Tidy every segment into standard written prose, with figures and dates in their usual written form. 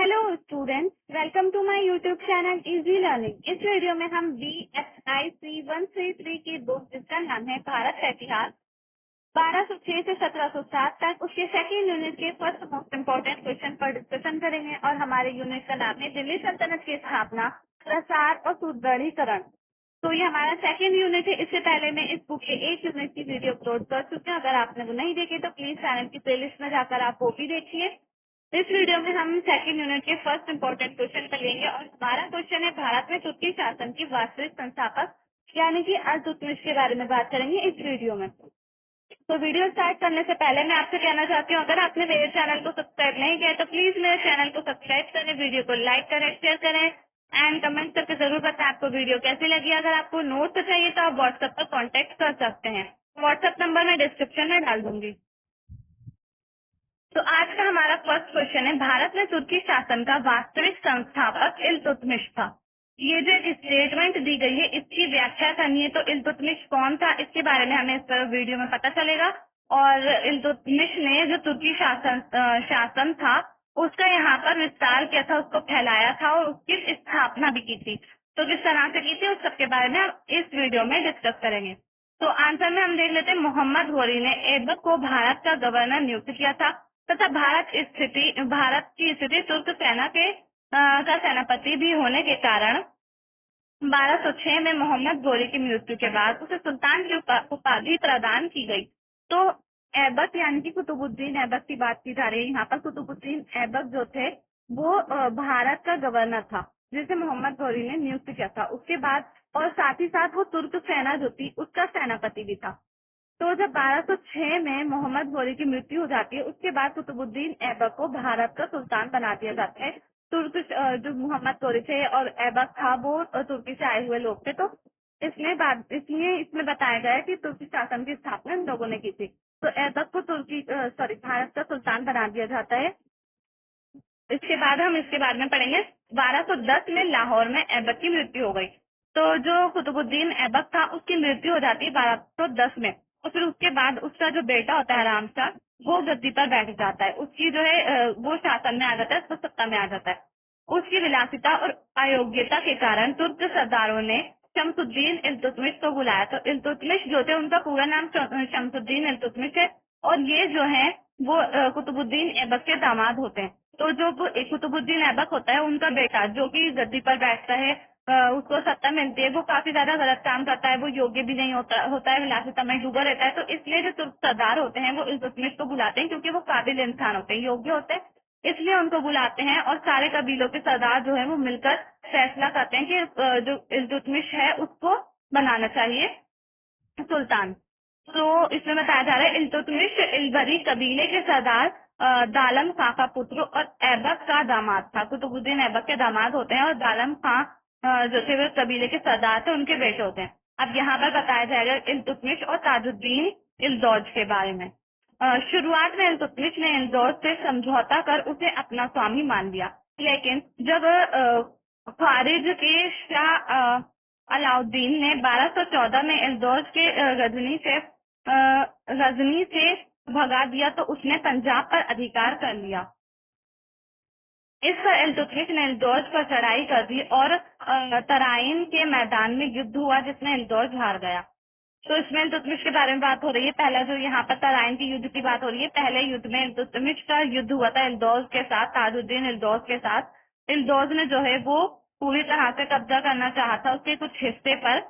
Hello students, welcome to my YouTube channel easy learning. इस video में हम BSIC 133 की बुक जिसका नाम है भारत का इतिहास 1206 से 1707 तक उसके सेकेंड यूनिट के फर्स्ट मोस्ट इम्पोर्टेंट क्वेश्चन पर डिस्कशन करेंगे। और हमारे यूनिट का नाम है दिल्ली सल्तनत की स्थापना, प्रसार और सुदृढ़ीकरण। तो ये हमारा सेकेंड यूनिट है। इससे पहले मैं इस बुक के एक यूनिट की वीडियो अपलोड कर चुकी हूँ। अगर आपने वो नहीं देखी तो प्लीज चैनल की प्लेलिस्ट में जाकर आप वो भी देखिए। इस वीडियो में हम सेकंड यूनिट के फर्स्ट इंपॉर्टेंट क्वेश्चन पर लेंगे और हमारा क्वेश्चन है भारत में तुर्की शासन की वास्तविक संस्थापक यानी कि इल्तुतमिश के बारे में बात करेंगे इस वीडियो में। तो वीडियो स्टार्ट करने से पहले मैं आपसे कहना चाहती हूँ, अगर आपने मेरे चैनल को सब्सक्राइब नहीं किया तो प्लीज मेरे चैनल को सब्सक्राइब करें, वीडियो को लाइक करें, शेयर करें एंड कमेंट करके जरूर बताएं आपको वीडियो कैसी लगी। अगर आपको नोट चाहिए तो आप व्हाट्सएप पर कॉन्टेक्ट कर सकते हैं। व्हाट्सएप नंबर मैं डिस्क्रिप्शन में डाल दूंगी। तो आज का हमारा फर्स्ट क्वेश्चन है, भारत में तुर्की शासन का वास्तविक संस्थापक इल्तुतमिश था। ये जो स्टेटमेंट दी गई है इसकी व्याख्या करनी है। तो इल्तुतमिश कौन था इसके बारे में हमें इस वीडियो में पता चलेगा। और इल्तुतमिश ने जो तुर्की शासन था उसका यहाँ पर विस्तार किया था, उसको फैलाया था और उसकी स्थापना भी की थी। तो किस तरह से की थी उस सबके बारे में हम इस वीडियो में डिस्कस करेंगे। तो आंसर में हम देख लेते हैं, मोहम्मद घोरी ने ऐबक को भारत का गवर्नर नियुक्त किया था तथा भारत की स्थिति तुर्क सेना के का सेनापति भी होने के कारण 1206 में मोहम्मद घोरी की मृत्यु के बाद उसे सुल्तान की उपाधि प्रदान की गई। तो ऐबक यानी कि कुतुबुद्दीन ऐबक की बात की जा रही है यहाँ पर। कुतुबुद्दीन ऐबक जो थे वो भारत का गवर्नर था जिसे मोहम्मद घोरी ने नियुक्त किया था उसके बाद, और साथ ही साथ वो तुर्क सेना जो थी उसका सेनापति भी था। तो जब 1206 में मोहम्मद घोरी की मृत्यु हो जाती है उसके बाद कुतुबुद्दीन ऐबक को भारत का सुल्तान बना दिया जाता है। तुर्क जो मोहम्मद घोरी थे और ऐबक था वो तुर्की से आए हुए लोग थे। तो इसलिए इसमें बताया गया है कि तुर्की शासन की स्थापना इन लोगों ने की थी। तो ऐबक को भारत का सुल्तान बना दिया जाता है। इसके बाद हम इसके बारे में पढ़ेंगे। 1210 में लाहौर में ऐबक की मृत्यु हो गई। तो जो कुतुबुद्दीन ऐबक था उसकी मृत्यु हो जाती है 1210 में। और फिर उसके बाद उसका जो बेटा होता है रामशाह वो गद्दी पर बैठ जाता है। उसकी जो है वो शासन में आ जाता है, उसको सत्ता में आ जाता है। उसकी विलासिता और अयोग्यता के कारण तुर्क सरदारों ने शमसुद्दीन इल्तुतमिश को बुलाया। तो इल्तुतमिश जो थे उनका पूरा नाम शमसुद्दीन इल्तुतमिश है और ये जो है वो कुतुबुद्दीन ऐबक के दामाद होते हैं। तो जो कुतुबुद्दीन ऐबक होता है उनका बेटा जो कि गद्दी पर बैठता है, उसको सत्ता मिलती है, वो काफी ज्यादा गलत काम करता है, वो योग्य भी नहीं होता है, विलासिता में डूबा रहता है। तो इसलिए जो तुर्क सरदार होते हैं वो इल्तुतमिश को बुलाते हैं क्योंकि वो काबिल इंसान होते हैं, योग्य होते हैं, इसलिए उनको बुलाते हैं। और सारे कबीलों के सरदार जो है वो मिलकर फैसला करते हैं कि जो इल्तुतमिश है उसको बनाना चाहिए सुल्तान। तो इसमें बताया जा रहा है इल्तुतमिश इलबरी कबीले के सरदार दालम खां का पुत्र और ऐबक का दामाद था। कुतुबुद्दीन ऐबक के दामाद होते हैं और दालम खां जो थे वो कबीले के सरदार थे, उनके बेटे होते हैं। अब यहाँ पर बताया जाएगा इल्तुतमिश और ताजुद्दीन इल्दौज के बारे में। शुरुआत में इल्तुतमिश ने इल्दौज से समझौता कर उसे अपना स्वामी मान लिया, लेकिन जब खारिज के शाह अलाउद्दीन ने 1214 में इल्दौज के गजनी से भगा दिया तो उसने पंजाब पर अधिकार कर लिया। इस पर इल्तुतमिश ने इल्दौज पर चढ़ाई कर दी और तराइन के मैदान में युद्ध हुआ जिसमें इल्दौज हार गया। तो इसमें इल्तुतमिश के बारे में बात हो रही है। पहला जो यहाँ पर तराइन की युद्ध की बात हो रही है, पहले युद्ध में इल्तुतमिश का युद्ध हुआ था इल्दौज के साथ, ताजुद्दीन इल्दौज के साथ। इल्दौज ने जो है वो पूरी तरह से कब्जा करना चाहा था उसके कुछ हिस्से पर।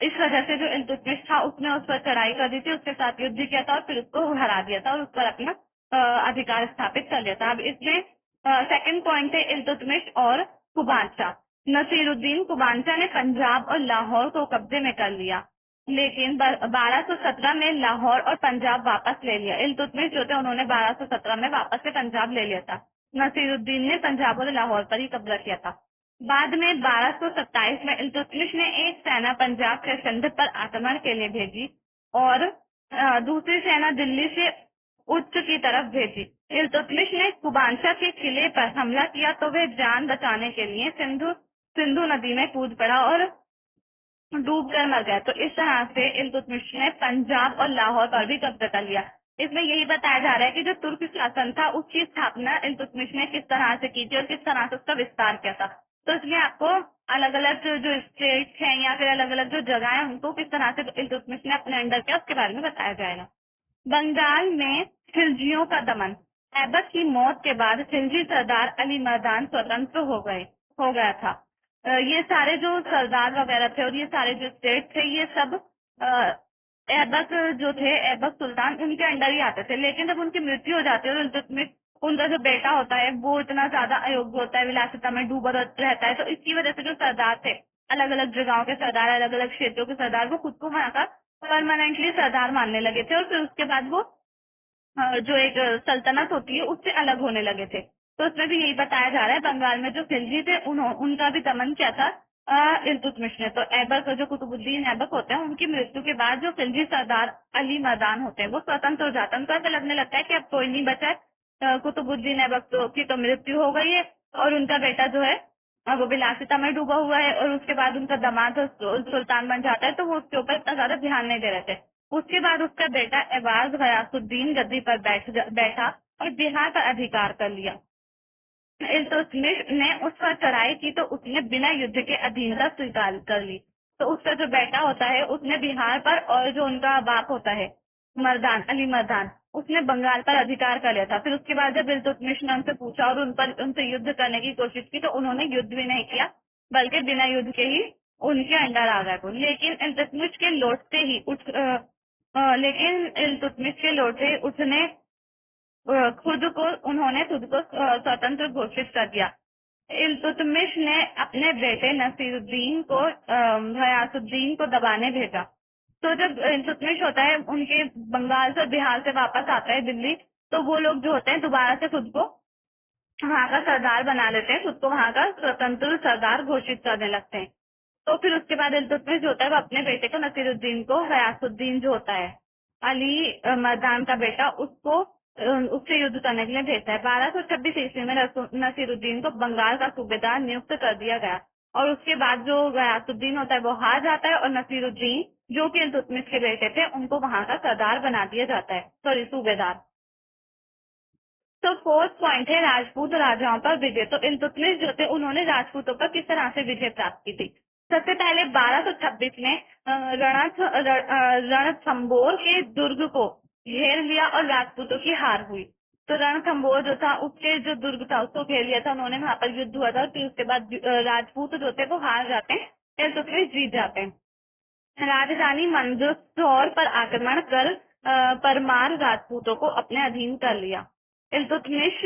इस वजह से जो इल्तुतमिश था उसने उस पर चढ़ाई कर दी थी, उसके साथ युद्ध किया था और फिर उसको हरा दिया था और उस पर अपना अधिकार स्थापित कर लिया था। अब इसमें सेकंड पॉइंट है इल्तुतमिश और कुबांचा। नसीरुद्दीन कुबांचा ने पंजाब और लाहौर को कब्जे में कर लिया, लेकिन 1217 में लाहौर और पंजाब वापस ले लिया। इल्तुतमिश जो थे उन्होंने 1217 में वापस से पंजाब ले लिया था। नसीरुद्दीन ने पंजाब और लाहौर पर ही कब्जा किया था। बाद में 1227 में इल्तुतमिश ने एक सेना पंजाब के सिंध पर आक्रमण के लिए भेजी और दूसरी सेना दिल्ली से उच्च की तरफ भेजी। इल्तुतमिश ने कुबांचा के किले पर हमला किया तो वे जान बचाने के लिए सिंधु नदी में कूद पड़ा और डूब कर मर गया। तो इस तरह से इल्तुतमिश ने पंजाब और लाहौर पर भी कब्जा कर लिया। इसमें यही बताया जा रहा है कि जो तुर्क शासन था उसकी स्थापना इल्तुतमिश ने किस तरह से की थी और किस तरह से उसका विस्तार किया था। तो इसमें आपको अलग अलग जो स्टेट्स हैं या फिर अलग अलग जो जगह है उनको किस तरह से इल्तुतमिश ने अपने अंडर किया उसके बारे में बताया जाएगा। बंगाल में खिलजियों का दमन। ऐबक की मौत के बाद खिलजी सरदार अली मर्दान स्वतंत्र हो गया था। ये सारे जो सरदार वगैरह थे और ये सारे जो स्टेट थे ये सब ऐबक जो थे, ऐबक सुल्तान उनके अंडर ही आते थे। लेकिन जब उनकी मृत्यु हो जाती है और इल्तुतमिश उनका जो बेटा होता है वो इतना ज्यादा अयोग्य होता है, विलासिता में डूबा रहता है, तो इसकी वजह से जो सरदार थे, अलग अलग जगहों के सरदार, अलग अलग क्षेत्रों के सरदार, वो खुद को वहाँ का परमानेंटली सरदार मानने लगे थे और फिर उसके बाद वो जो एक सल्तनत होती है उससे अलग होने लगे थे। तो उसमें भी यही बताया जा रहा है बंगाल में जो खिलजी थे उनका भी दमन किया था इल्तुतमिश ने। तो ऐबक जो कुतुबुद्दीन ऐबक होते हैं उनकी मृत्यु के बाद जो खिलजी सरदार अली मर्दान होते हैं वो स्वतंत्र हो जाते हैं। उनको ऐसा लगने लगता है कि अब कोई नहीं बचा है, कुतुबुद्दीन ऐबक की तो मृत्यु हो गई है और उनका बेटा जो है वो विलासिता में डूबा हुआ है और उसके बाद उनका दामाद सुल्तान बन जाता है, तो वो उसके ऊपर इतना ज्यादा ध्यान नहीं दे रहे थे। उसके बाद उसका बेटा एवाज गयासुद्दीन गद्दी पर बैठा और बिहार पर अधिकार कर लिया। इल्तुतमिश ने उस पर चढ़ाई की तो उसने बिना युद्ध के अधीनता स्वीकार कर ली। तो उसका जो बेटा होता है उसने बिहार पर, और जो उनका बाप होता है मर्दान अली मर्दान, उसने बंगाल पर अधिकार कर लिया था। फिर उसके बाद जब इल्तुतमिश ने उनसे पूछा और उनसे युद्ध करने की कोशिश की तो उन्होंने युद्ध भी नहीं किया, बल्कि बिना युद्ध के ही उनके अंडर आ गए। लेकिन इल्तुतमिश के लौटते ही उसने उन्होंने खुद को स्वतंत्र घोषित कर दिया। इल्तुतमिश ने अपने बेटे नसीरुद्दीन को गयासुद्दीन को दबाने भेजा। तो जब इल्तुतमिश होता है उनके बंगाल से बिहार से वापस आता है दिल्ली, तो वो लोग जो होते हैं दोबारा से खुद को वहाँ का सरदार बना लेते हैं, खुद को वहाँ का स्वतंत्र सरदार घोषित करने लगते हैं। तो फिर उसके बाद इल्तुतमिश जो होता है वो अपने बेटे को नसीरुद्दीन को गयासुद्दीन जो होता है अली मर्दान का बेटा उससे युद्ध करने के लिए भेजता है। 1226 ईस्वी में नसीरुद्दीन को बंगाल का सूबेदार नियुक्त कर दिया गया और उसके बाद जो गयासुद्दीन होता है वो हार जाता है और नसीरुद्दीन जो कि इल्तुतमिश के बेटे थे उनको वहाँ का सरदार बना दिया जाता है, सॉरी सूबेदार। तो फोर्थ पॉइंट है राजपूत राजाओं पर विजय। तो इल्तुतमिश जो थे उन्होंने राजपूतों पर किस तरह से विजय प्राप्त की थी। सबसे पहले 1226 में रणथंबोर के दुर्ग को घेर लिया और राजपूतों की हार हुई। तो रणथंबोर जो था उसके जो दुर्ग था उसको घेर लिया था उन्होंने, वहां पर युद्ध हुआ था। फिर उसके बाद राजपूत जो थे वो हार जाते हैं, इल्तुतमिश जीत जाते हैं। राजधानी मंदसौर पर आक्रमण कर परमार राजपूतों को अपने अधीन कर लिया। इल्तुतमिश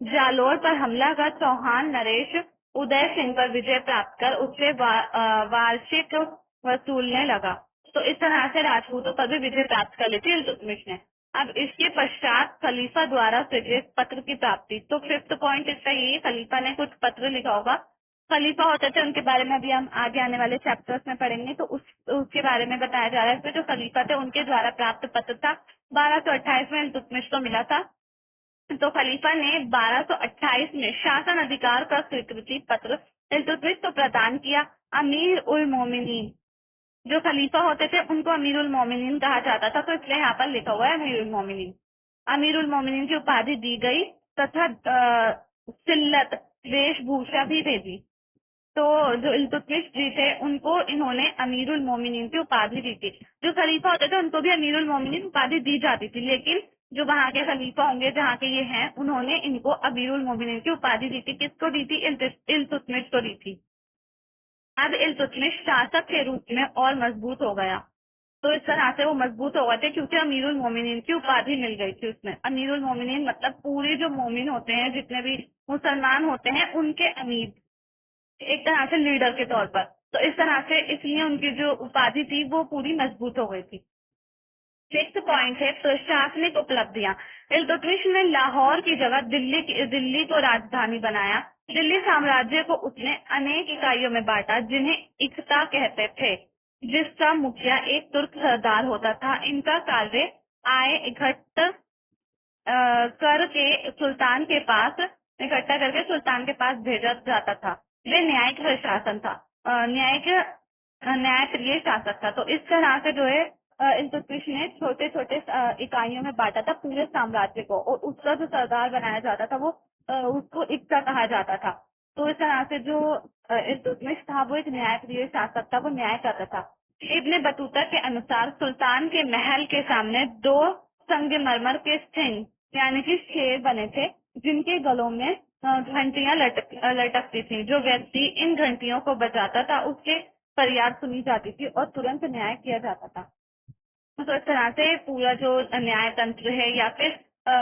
जालोर पर हमला कर चौहान नरेश उदय सिंह पर विजय प्राप्त कर उससे वार्षिक वसूलने लगा। तो इस तरह से राजपूतों पर भी विजय प्राप्त कर ली थी इल्तुतमिश ने। अब इसके पश्चात खलीफा द्वारा स्वीकृत पत्र की प्राप्ति। तो फिफ्थ पॉइंट इसका ये, खलीफा ने कुछ पत्र लिखा होगा। खलीफा होते थे उनके बारे में अभी हम आगे आने वाले चैप्टर्स में पढ़ेंगे, तो उसके बारे में बताया जा रहा है। इसमें जो खलीफा थे उनके द्वारा प्राप्त पत्र था 1228 में इल्तुतमिश को मिला था। तो खलीफा ने 1228 में शासन अधिकार का स्वीकृति पत्र इल्तुतमिश को प्रदान किया। अमीर उल मोमिनीन जो खलीफा होते थे उनको अमीर उल मोमिनीन कहा जाता था, तो इसलिए यहाँ पर लिखा हुआ है अमीर उल मोमिनीन। अमीर उल मोमिनीन की उपाधि दी गई तथा सिल्लत वेशभूषा भी भेजी। तो जो इल्तुतमिश जी थे उनको इन्होंने अमीरुल मोमिनीन की उपाधि दी थी। जो खलीफा होते थे उनको भी अमीरुल मोमिनीन उपाधि दी जाती थी, लेकिन जो वहाँ के खलीफा होंगे जहाँ के ये हैं उन्होंने इनको अमीरुल मोमिनीन की उपाधि दी थी। किसको दी थी? इल्तुतमिश को दी थी। अब इल्तुतमिश शासक के रूप में और मजबूत हो गया। तो इस तरह से वो मजबूत हो गए थे क्योंकि अमीरुल मोमिनीन की उपाधि मिल गई थी उसमें। अमीरुल मोमिनीन मतलब पूरे जो मोमिन होते हैं, जितने भी मुसलमान होते हैं, उनके अमीर, एक तरह से लीडर के तौर पर। तो इस तरह से इसलिए उनकी जो उपाधि थी वो पूरी मजबूत हो गई थी। सिक्स्थ पॉइंट है प्रशासनिक उपलब्धियां। इल्तुतमिश ने लाहौर की जगह दिल्ली को राजधानी बनाया। दिल्ली साम्राज्य को उसने अनेक इकाइयों में बांटा जिन्हें इक्ता कहते थे, जिसका मुखिया एक तुर्क सरदार होता था। इनका कार्य आय इकट्ठा करके सुल्तान के पास भेजा जाता था। वे न्यायिक प्रशासन था, न्यायप्रिय शासक था। तो इस तरह से जो है इल्तुतमिश ने छोटे छोटे इकाइयों में बांटा था पूरे साम्राज्य को, और उसका जो सरदार बनाया जाता था वो उसको इक्ता कहा जाता था। तो इस तरह से जो इल्तुतमिश था वो एक न्यायप्रिय शासक था, वो न्याय करता था। इब्ने बतूता के अनुसार सुल्तान के महल के सामने 2 संगमरमर के सिंह यानी कि शेर बने थे, जिनके गलों में घंटियां लटकती थी। जो व्यक्ति इन घंटियों को बजाता था उसके फरियाद सुनी जाती थी और तुरंत न्याय किया जाता था। तो इस तरह से पूरा जो न्याय तंत्र है या फिर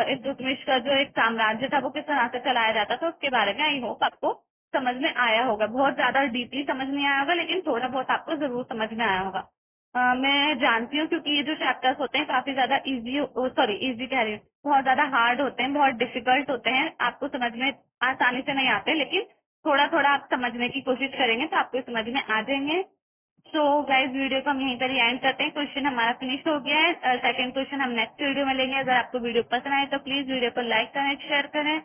इल्तुतमिश का जो एक साम्राज्य था वो किस तरह से चलाया जाता था उसके बारे में आई होप आपको समझ में आया होगा। बहुत ज्यादा डीपली समझ नहीं आया होगा, लेकिन थोड़ा बहुत आपको जरूर समझ में आया होगा। मैं जानती हूँ क्योंकि ये जो चैप्टर्स होते हैं काफी ज्यादा इजी कह रही हूँ, बहुत ज्यादा हार्ड होते हैं, बहुत डिफिकल्ट होते हैं, आपको समझ में आसानी से नहीं आते, लेकिन थोड़ा थोड़ा आप समझने की कोशिश करेंगे तो आपको समझ में आ जाएंगे। सो गाइस, वीडियो को हम यहीं पर एंड करते हैं। क्वेश्चन हमारा फिनिश हो गया है। सेकंड क्वेश्चन हम नेक्स्ट वीडियो में लेंगे। अगर आपको वीडियो पसंद आए तो प्लीज वीडियो को लाइक करें, शेयर करें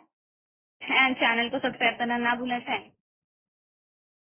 एंड चैनल को सब्सक्राइब करना ना भूलें। थैंक